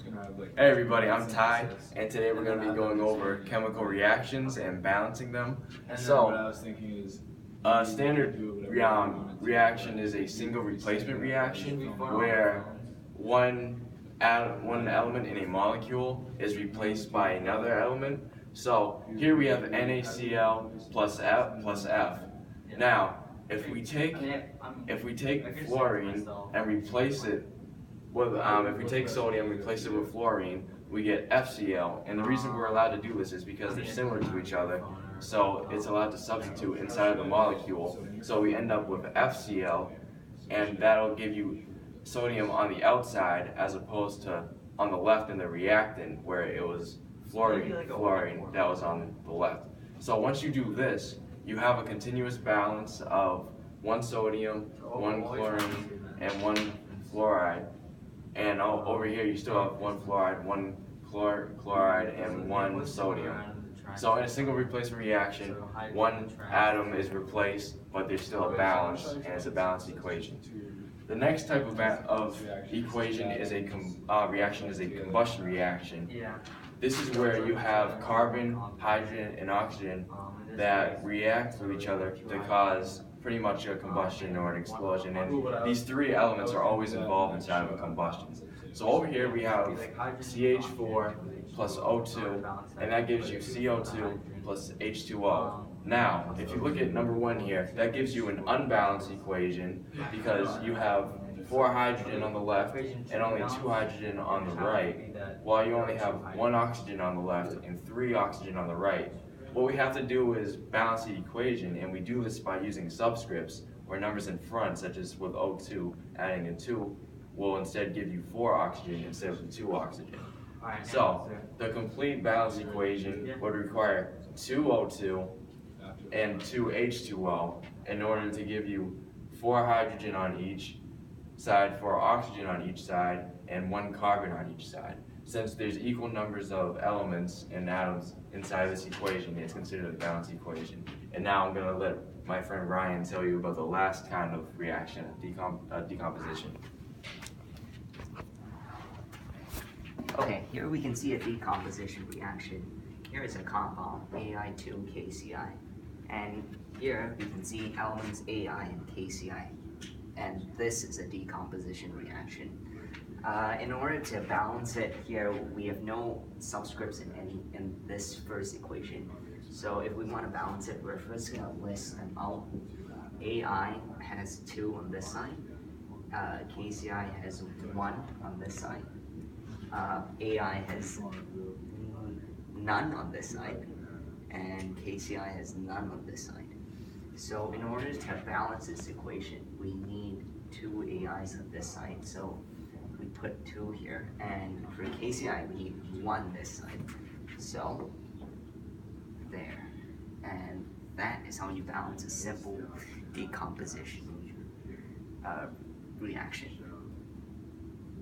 Hey everybody, I'm Ty, and today we're going to be going over chemical reactions and balancing them. So, a standard reaction is a single replacement reaction where one element in a molecule is replaced by another element. So here we have NaCl plus F. Now, if we take fluorine and replace it with, if we take sodium, replace it with fluorine, we get FCl. And the reason we're allowed to do this is because they're similar to each other, so it's allowed to substitute inside of the molecule. So we end up with FCl, and that'll give you sodium on the outside as opposed to on the left in the reactant where it was fluorine that was on the left. So once you do this, you have a continuous balance of one sodium, one chlorine, and one fluoride. And over here you still have one fluoride, one chloride, and one sodium. So in a single replacement reaction, one atom is replaced, but there's still a balance, and it's a balanced equation. The next type of equation is a reaction is a combustion reaction. This is where you have carbon, hydrogen, and oxygen that react with each other to cause pretty much a combustion or an explosion, and these three elements are always involved inside of a combustion. So over here we have CH4 plus O2, and that gives you CO2 plus H2O. Now, if you look at number one here, that gives you an unbalanced equation because you have 4 hydrogen on the left and only 2 hydrogen on the right, while you only have 1 oxygen on the left and 3 oxygen on the right. What we have to do is balance the equation, and we do this by using subscripts or numbers in front, such as with O2, adding a 2 will instead give you 4 oxygen instead of 2 oxygen. So, the complete balance equation would require 2 O2 and 2 H2O in order to give you 4 hydrogen on each side, 4 oxygen on each side, and 1 carbon on each side. Since there's equal numbers of elements and atoms inside this equation, it's considered a balanced equation. And now I'm going to let my friend Ryan tell you about the last kind of reaction, decomposition. Okay, here we can see a decomposition reaction. Here is a compound, Ai2KCl. And here we can see elements Ai and KCl. And this is a decomposition reaction. In order to balance it here, we have no subscripts in this first equation. So if we want to balance it, we're first going to list them out. Ai has 2 on this side. KCl has 1 on this side. Ai has none on this side. And KCl has none on this side. So in order to balance this equation, we need 2 AIs on this side. So we put 2 here, and for KCl we need 1 this side. So there, and that is how you balance a simple decomposition reaction.